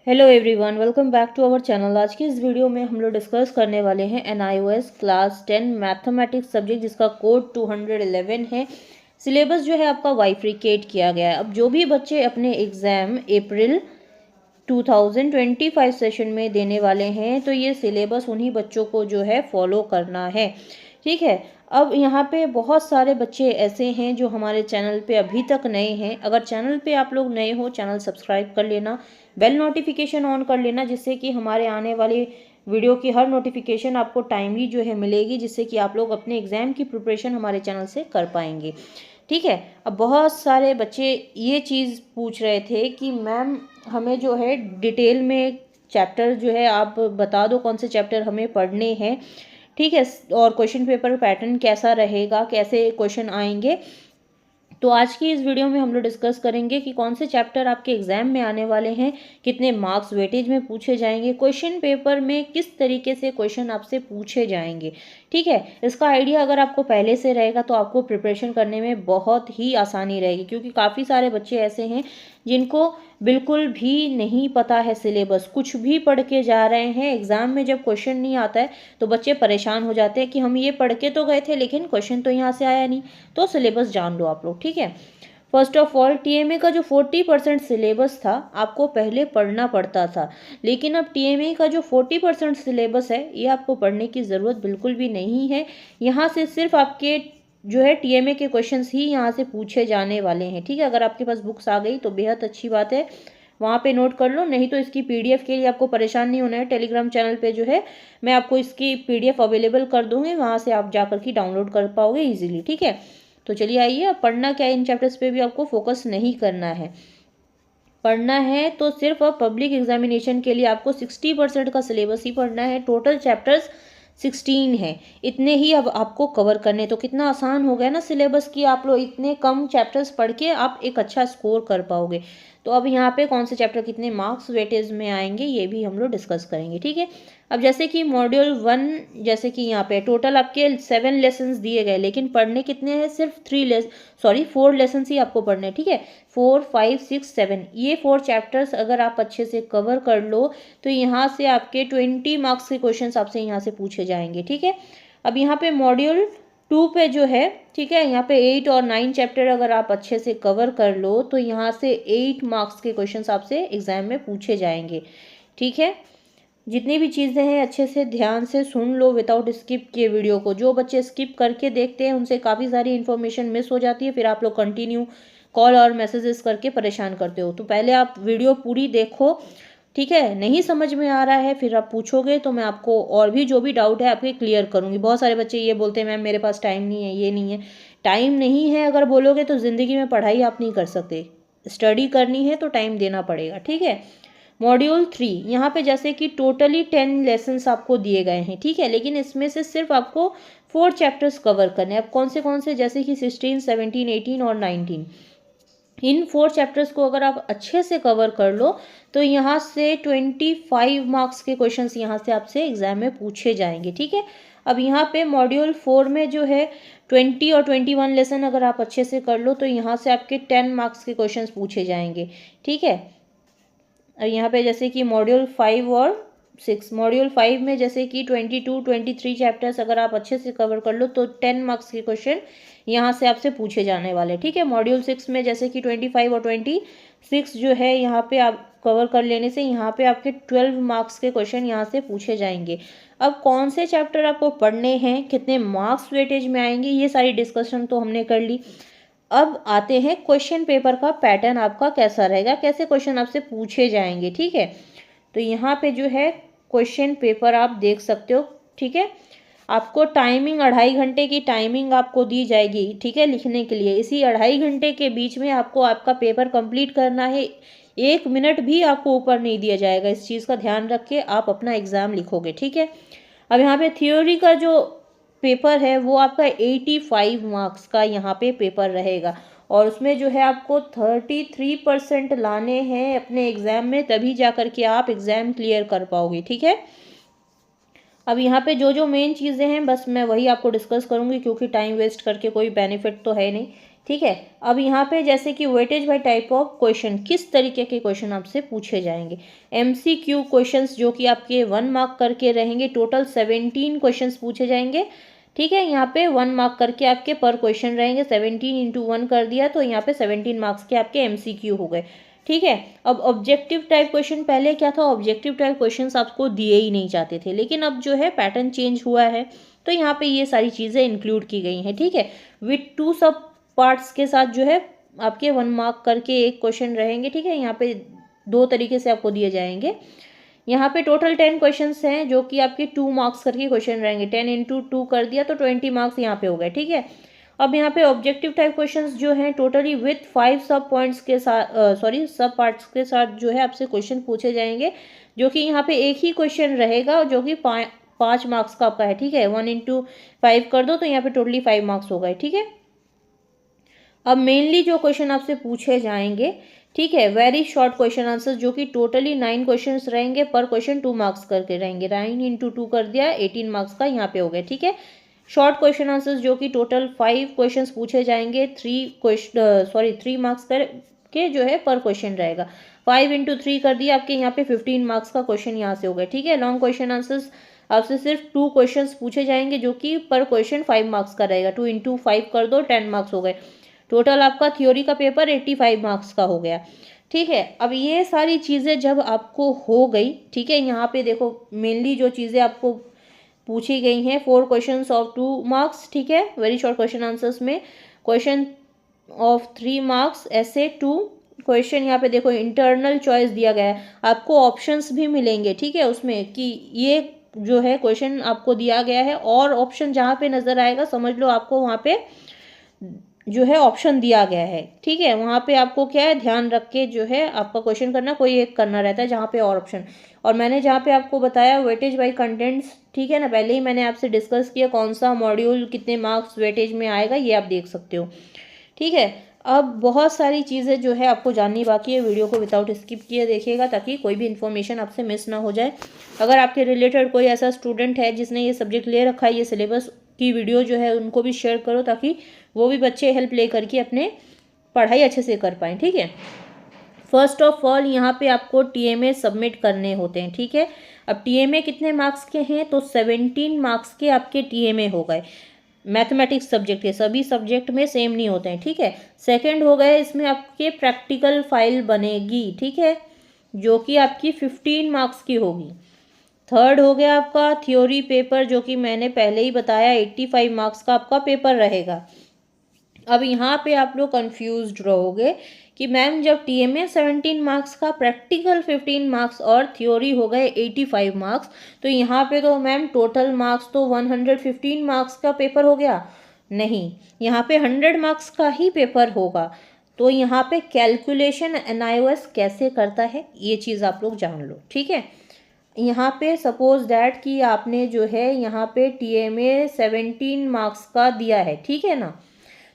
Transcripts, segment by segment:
Hello everyone, welcome back to our channel. आज की इस वीडियो में हम लोग डिस्कस करने वाले हैं NIOS क्लास 10 मैथमेटिक्स सब्जेक्ट जिसका कोड 211 है। सिलेबस जो है आपका बाइफरिकेट किया गया है। अब जो भी बच्चे अपने एग्ज़ाम अप्रैल 2025 सेशन में देने वाले हैं तो ये सिलेबस उन्हीं बच्चों को जो है फॉलो करना है, ठीक है। अब यहाँ पे बहुत सारे बच्चे ऐसे हैं जो हमारे चैनल पे अभी तक नए हैं। अगर चैनल पे आप लोग नए हो, चैनल सब्सक्राइब कर लेना, बेल नोटिफिकेशन ऑन कर लेना, जिससे कि हमारे आने वाली वीडियो की हर नोटिफिकेशन आपको टाइमली जो है मिलेगी, जिससे कि आप लोग अपने एग्ज़ाम की प्रिपरेशन हमारे चैनल से कर पाएंगे, ठीक है। अब बहुत सारे बच्चे ये चीज़ पूछ रहे थे कि मैम हमें जो है डिटेल में चैप्टर जो है आप बता दो, कौन से चैप्टर हमें पढ़ने हैं, ठीक है, और क्वेश्चन पेपर पैटर्न कैसा रहेगा, कैसे क्वेश्चन आएंगे। तो आज की इस वीडियो में हम लोग डिस्कस करेंगे कि कौन से चैप्टर आपके एग्जाम में आने वाले हैं, कितने मार्क्स वेटेज में पूछे जाएंगे, क्वेश्चन पेपर में किस तरीके से क्वेश्चन आपसे पूछे जाएंगे, ठीक है। इसका आइडिया अगर आपको पहले से रहेगा तो आपको प्रिपरेशन करने में बहुत ही आसानी रहेगी, क्योंकि काफ़ी सारे बच्चे ऐसे हैं जिनको बिल्कुल भी नहीं पता है सिलेबस, कुछ भी पढ़ के जा रहे हैं। एग्ज़ाम में जब क्वेश्चन नहीं आता है तो बच्चे परेशान हो जाते हैं कि हम ये पढ़ के तो गए थे लेकिन क्वेश्चन तो यहाँ से आया नहीं। तो सिलेबस जान लो आप लोग, ठीक है। फर्स्ट ऑफ ऑल, TMA का जो 40% सिलेबस था आपको पहले पढ़ना पड़ता था, लेकिन अब TMA का जो 40% सिलेबस है ये आपको पढ़ने की ज़रूरत बिल्कुल भी नहीं है। यहाँ से सिर्फ आपके जो है TMA के क्वेश्चंस ही यहाँ से पूछे जाने वाले हैं, ठीक है। अगर आपके पास बुक्स आ गई तो बेहद अच्छी बात है, वहाँ पे नोट कर लो, नहीं तो इसकी PDF के लिए आपको परेशान नहीं होना है। टेलीग्राम चैनल पे जो है मैं आपको इसकी PDF अवेलेबल कर दूँगी, वहाँ से आप जा कर के डाउनलोड कर पाओगे ईजिली, ठीक है। तो चलिए आइए, अब पढ़ना क्या है, इन चैप्टर्स पे भी आपको फोकस नहीं करना है। पढ़ना है तो सिर्फ अब पब्लिक एग्जामिनेशन के लिए आपको 60% का सिलेबस ही पढ़ना है। टोटल चैप्टर्स 16 है, इतने ही अब आपको कवर करने। तो कितना आसान हो गया ना सिलेबस की, आप लोग इतने कम चैप्टर्स पढ़ के आप एक अच्छा स्कोर कर पाओगे। तो अब यहाँ पे कौन से चैप्टर कितने मार्क्स वेटेज में आएंगे ये भी हम लोग डिस्कस करेंगे, ठीक है। अब जैसे कि मॉड्यूल 1, जैसे कि यहाँ पे टोटल आपके 7 लेसन्स दिए गए, लेकिन पढ़ने कितने हैं, सिर्फ 4 लेसन्स ही आपको पढ़ने हैं, ठीक है। 4, 5, 6, 7 ये 4 चैप्टर्स अगर आप अच्छे से कवर कर लो तो यहाँ से आपके 20 मार्क्स के क्वेश्चंस आपसे यहाँ से पूछे जाएंगे, ठीक है। अब यहाँ पे मॉड्यूल 2 पे जो है, ठीक है, यहाँ पे 8 और 9 चैप्टर अगर आप अच्छे से कवर कर लो तो यहाँ से 8 मार्क्स के क्वेश्चंस आपसे एग्जाम में पूछे जाएंगे, ठीक है। जितनी भी चीज़ें हैं अच्छे से ध्यान से सुन लो विदाउट स्किप किए वीडियो को। जो बच्चे स्किप करके देखते हैं उनसे काफ़ी सारी इन्फॉर्मेशन मिस हो जाती है, फिर आप लोग कंटिन्यू कॉल और मैसेजेस करके परेशान करते हो। तो पहले आप वीडियो पूरी देखो, ठीक है। नहीं समझ में आ रहा है फिर आप पूछोगे तो मैं आपको और भी जो भी डाउट है आपके क्लियर करूँगी। बहुत सारे बच्चे ये बोलते हैं मैम मेरे पास टाइम नहीं है, ये नहीं है। टाइम नहीं है अगर बोलोगे तो ज़िंदगी में पढ़ाई आप नहीं कर सकते। स्टडी करनी है तो टाइम देना पड़ेगा, ठीक है। मॉड्यूल 3 यहाँ पे जैसे कि टोटली 10 लेसन्स आपको दिए गए हैं, ठीक है, लेकिन इसमें से सिर्फ आपको 4 चैप्टर्स कवर करने हैं। अब कौन से जैसे कि 16, 17, 18 और 19, इन 4 चैप्टर्स को अगर आप अच्छे से कवर कर लो तो यहाँ से 25 मार्क्स के क्वेश्चंस यहाँ से आपसे एग्जाम में पूछे जाएंगे, ठीक है। अब यहाँ पे मॉड्यूल 4 में जो है 20 और 21 लेसन अगर आप अच्छे से कर लो तो यहाँ से आपके 10 मार्क्स के क्वेश्चंस पूछे जाएंगे, ठीक है। और यहाँ पे जैसे कि मॉड्यूल 5 और 6, मॉड्यूल 5 में जैसे कि 22, 23 चैप्टर्स अगर आप अच्छे से कवर कर लो तो 10 मार्क्स के क्वेश्चन यहाँ से आपसे पूछे जाने वाले, ठीक है। मॉड्यूल 6 में जैसे कि 25 और 26 जो है यहाँ पे आप कवर कर लेने से यहाँ पे आपके 12 मार्क्स के क्वेश्चन यहाँ से पूछे जाएंगे। अब कौन से चैप्टर आपको पढ़ने हैं, कितने मार्क्स वेटेज में आएंगे, ये सारी डिस्कशन तो हमने कर ली। अब आते हैं क्वेश्चन पेपर का पैटर्न आपका कैसा रहेगा, कैसे क्वेश्चन आपसे पूछे जाएंगे, ठीक है। तो यहाँ पे जो है क्वेश्चन पेपर आप देख सकते हो, ठीक है। आपको टाइमिंग 2.5 घंटे की टाइमिंग आपको दी जाएगी, ठीक है, लिखने के लिए। इसी 2.5 घंटे के बीच में आपको आपका पेपर कंप्लीट करना है। 1 मिनट भी आपको ऊपर नहीं दिया जाएगा। इस चीज़ का ध्यान रख के आप अपना एग्ज़ाम लिखोगे, ठीक है। अब यहाँ पे थ्योरी का जो पेपर है वो आपका 85 मार्क्स का यहाँ पे पेपर रहेगा, और उसमें जो है आपको 33% लाने हैं अपने एग्ज़ाम में, तभी जा कर के आप एग्ज़ाम क्लियर कर पाओगे, ठीक है। अब यहाँ पे जो जो मेन चीज़ें हैं बस मैं वही आपको डिस्कस करूँगी, क्योंकि टाइम वेस्ट करके कोई बेनिफिट तो है नहीं। ठीक है। अब यहाँ पे जैसे कि weightage bye type of question, किस तरीके के क्वेश्चन आपसे पूछे जाएंगे। MCQ क्वेश्चंस जो कि आपके 1 मार्क करके रहेंगे, टोटल 17 क्वेश्चंस पूछे जाएंगे। ठीक है, यहाँ पे 1 मार्क करके आपके पर क्वेश्चन रहेंगे, 17 इंटू 1 कर दिया तो यहाँ पे 17 मार्क्स के आपके MCQ हो गए। ठीक है। अब ऑब्जेक्टिव टाइप क्वेश्चन, पहले क्या था, ऑब्जेक्टिव टाइप क्वेश्चंस आपको दिए ही नहीं जाते थे, लेकिन अब जो है पैटर्न चेंज हुआ है, तो यहाँ पे ये सारी चीज़ें इंक्लूड की गई हैं। ठीक है, विथ 2 सब पार्ट्स के साथ जो है आपके 1 मार्क करके एक क्वेश्चन रहेंगे। ठीक है, यहाँ पे 2 तरीके से आपको दिए जाएंगे। यहाँ पे टोटल 10 क्वेश्चंस हैं जो कि आपके 2 मार्क्स करके क्वेश्चन रहेंगे। 10 इंटू 2 कर दिया तो 20 मार्क्स यहाँ पे हो गए। ठीक है, अब यहाँ पे ऑब्जेक्टिव टाइप क्वेश्चंस जो हैं टोटली विथ 5 सब पॉइंट्स के साथ सब पार्ट्स के साथ जो है आपसे क्वेश्चन पूछे जाएंगे, जो कि यहाँ पे एक ही क्वेश्चन रहेगा जो कि 5 मार्क्स का आपका है। ठीक है, 1 इंटू 5 कर दो तो यहाँ पे टोटली 5 मार्क्स हो गए। ठीक है, अब मेनली जो क्वेश्चन आपसे पूछे जाएंगे, ठीक है, वेरी शॉर्ट क्वेश्चन आंसर्स, जो कि टोटली 9 क्वेश्चंस रहेंगे, पर क्वेश्चन 2 मार्क्स करके रहेंगे। 9 इंटू 2 कर दिया, 18 मार्क्स का यहाँ पे हो गया। ठीक है, शॉर्ट क्वेश्चन आंसर्स जो कि टोटल 5 क्वेश्चंस पूछे जाएंगे, 3 मार्क्स करके जो है पर क्वेश्चन रहेगा। 5 इंटू 3 कर दिया, आपके यहाँ पे 15 मार्क्स का क्वेश्चन यहाँ से हो गया। ठीक है, लॉन्ग क्वेश्चन आंसर्स आपसे सिर्फ 2 क्वेश्चंस पूछे जाएंगे, जो कि पर क्वेश्चन 5 मार्क्स का रहेगा। 2 इंटू 5 कर दो, 10 मार्क्स हो गए। टोटल आपका थ्योरी का पेपर 85 मार्क्स का हो गया। ठीक है, अब ये सारी चीज़ें जब आपको हो गई, ठीक है, यहाँ पे देखो मेनली जो चीज़ें आपको पूछी गई हैं, 4 क्वेश्चंस ऑफ 2 मार्क्स। ठीक है, वेरी शॉर्ट क्वेश्चन आंसर्स में क्वेश्चन ऑफ 3 मार्क्स, ऐसे 2 क्वेश्चन। यहाँ पे देखो इंटरनल चॉइस दिया गया है, आपको ऑप्शंस भी मिलेंगे। ठीक है, उसमें कि ये जो है क्वेश्चन आपको दिया गया है, और ऑप्शन जहाँ पे नज़र आएगा समझ लो आपको वहाँ पे जो है ऑप्शन दिया गया है। ठीक है, वहाँ पे आपको क्या है, ध्यान रख के जो है आपका क्वेश्चन करना, कोई एक करना रहता है जहाँ पे और ऑप्शन। और मैंने जहाँ पे आपको बताया वेटेज बाय कंटेंट्स, ठीक है ना, पहले ही मैंने आपसे डिस्कस किया कौन सा मॉड्यूल कितने मार्क्स वेटेज में आएगा, ये आप देख सकते हो। ठीक है, अब बहुत सारी चीज़ें जो है आपको जाननी बाकी है, वीडियो को विदाउट स्किप किए देखिएगा ताकि कोई भी इन्फॉर्मेशन आपसे मिस ना हो जाए। अगर आपके रिलेटेड कोई ऐसा स्टूडेंट है जिसने ये सब्जेक्ट ले रखा है, ये सिलेबस की वीडियो जो है उनको भी शेयर करो, ताकि वो भी बच्चे हेल्प ले करके अपने पढ़ाई अच्छे से कर पाएँ। ठीक है, फर्स्ट ऑफ ऑल यहाँ पे आपको TMA सबमिट करने होते हैं। ठीक है, अब TMA कितने मार्क्स के हैं, तो 17 मार्क्स के आपके TMA हो गए। मैथमेटिक्स सब्जेक्ट के, सभी सब्जेक्ट में सेम नहीं होते हैं। ठीक है, सेकंड हो गए, इसमें आपके प्रैक्टिकल फाइल बनेगी। ठीक है, जो कि आपकी 15 मार्क्स की होगी। थर्ड हो गया आपका थ्योरी पेपर, जो कि मैंने पहले ही बताया 85 मार्क्स का आपका पेपर रहेगा। अब यहाँ पे आप लोग कंफ्यूज्ड रहोगे कि मैम जब TMA 17 मार्क्स का, प्रैक्टिकल 15 मार्क्स और थ्योरी हो गए 85 मार्क्स, तो यहाँ पे तो मैम टोटल मार्क्स तो 115 मार्क्स का पेपर हो गया। नहीं, यहाँ पे 100 मार्क्स का ही पेपर होगा। तो यहाँ पे कैलकुलेशन NIOS कैसे करता है, ये चीज़ आप लोग जान लो। ठीक है, यहाँ पे सपोज दैट कि आपने जो है यहाँ पे TMA 17 मार्क्स का दिया है, ठीक है ना,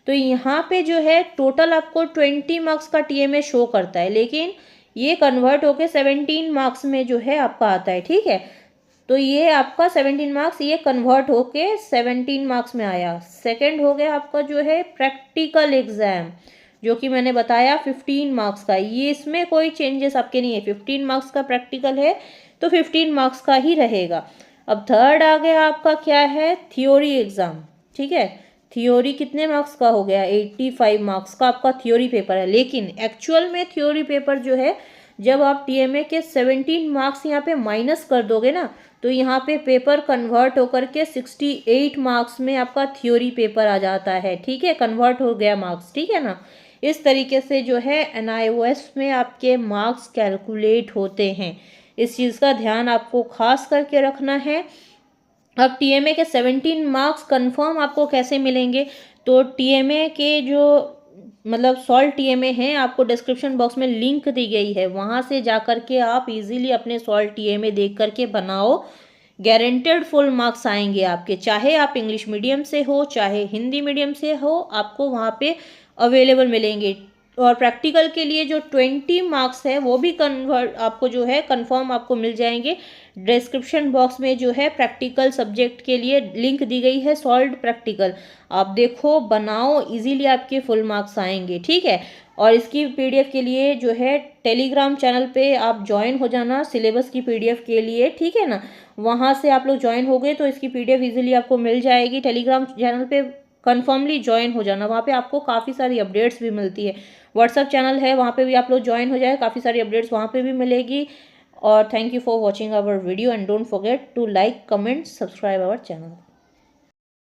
तो यहाँ पे जो है टोटल आपको 20 मार्क्स का TMA शो करता है, लेकिन ये कन्वर्ट होके 17 मार्क्स में जो है आपका आता है। ठीक है, तो ये आपका 17 मार्क्स ये कन्वर्ट होके 17 मार्क्स में आया। सेकंड हो गया आपका जो है प्रैक्टिकल एग्जाम, जो कि मैंने बताया 15 मार्क्स का, ये इसमें कोई चेंजेस आपके नहीं है। 15 मार्क्स का प्रैक्टिकल है तो 15 मार्क्स का ही रहेगा। अब थर्ड आ गया आपका क्या है, थ्योरी एग्जाम। ठीक है, थ्योरी कितने मार्क्स का हो गया, 85 मार्क्स का आपका थ्योरी पेपर है। लेकिन एक्चुअल में थ्योरी पेपर जो है, जब आप TMA के 17 मार्क्स यहाँ पे माइनस कर दोगे ना, तो यहाँ पे पेपर कन्वर्ट होकर के 68 मार्क्स में आपका थ्योरी पेपर आ जाता है। ठीक है, कन्वर्ट हो गया मार्क्स। ठीक है ना, इस तरीके से जो है NIOS में आपके मार्क्स कैलकुलेट होते हैं। इस चीज़ का ध्यान आपको खास करके रखना है। अब TMA के 17 मार्क्स कंफर्म आपको कैसे मिलेंगे, तो TMA के जो मतलब सॉल्व TMA हैं, आपको डिस्क्रिप्शन बॉक्स में लिंक दी गई है, वहाँ से जा कर के आप इजीली अपने सॉल्व TMA देख करके बनाओ। गारंटेड फुल मार्क्स आएंगे आपके, चाहे आप इंग्लिश मीडियम से हो चाहे हिंदी मीडियम से हो, आपको वहाँ पे अवेलेबल मिलेंगे। और प्रैक्टिकल के लिए जो 20 मार्क्स है वो भी कन्वर्ट आपको जो है कंफर्म आपको मिल जाएंगे। डिस्क्रिप्शन बॉक्स में जो है प्रैक्टिकल सब्जेक्ट के लिए लिंक दी गई है, सॉल्व्ड प्रैक्टिकल। आप देखो, बनाओ, इजीली आपके फुल मार्क्स आएंगे, ठीक है। और इसकी पीडीएफ के लिए जो है टेलीग्राम चैनल पे आप ज्वाइन हो जाना सिलेबस की पीडीएफ के लिए, ठीक है ना। वहाँ से आप लोग ज्वाइन हो गए तो इसकी पीडीएफ इजीली आपको मिल जाएगी। टेलीग्राम चैनल पे कन्फर्मली ज्वाइन हो जाना, वहाँ पे आपको काफ़ी सारी अपडेट्स भी मिलती है। व्हाट्सअप चैनल है, वहाँ पे भी आप लोग ज्वाइन हो जाए, काफ़ी सारी अपडेट्स वहाँ पे भी मिलेगी। और thank you for watching our video and don't forget to like, comment, subscribe our channel.